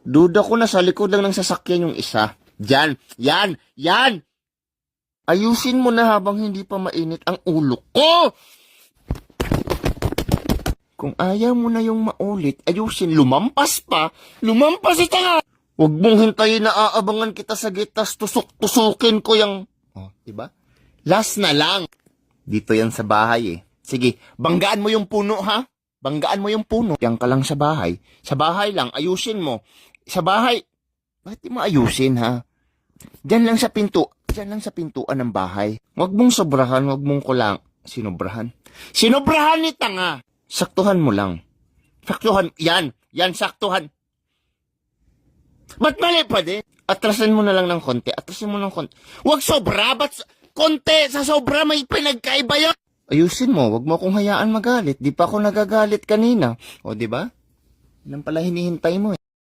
Duda ko na sa likod lang ng sasakyan yung isa. Yan, yan, yan! Ayusin mo na habang hindi pa mainit ang ulo ko! Kung ayaw mo na yung maulit, ayusin, lumampas pa. Lumampas ita nga! Huwag mong hintayin na aabangan kita sa gitas, tusuk-tusukin ko yung... Oh, diba? Last na lang. Dito yan sa bahay eh. Sige, banggaan mo yung puno ha? Banggaan mo yung puno. Yan ka lang sa bahay. Sa bahay lang, ayusin mo. Sa bahay, bakit di mo ayusin ha? Diyan lang sa pinto. Diyan lang sa pintuan ng bahay. Huwag mong sobrahan, huwag mong kulang. Sinobrahan? Sinobrahan ni tanga! Saktuhan mo lang. Saktuhan. Yan. Yan, saktuhan. Ba't mali pa din? Atrasin mo na lang ng konti. Atrasin mo ng konti. Huwag sobra. Ba't konti sa sobra may pinagkaiba yan? Ayusin mo. Huwag mo akong hayaan magalit. Di pa ako nagagalit kanina. O, di ba? Yan pala hinihintay mo eh.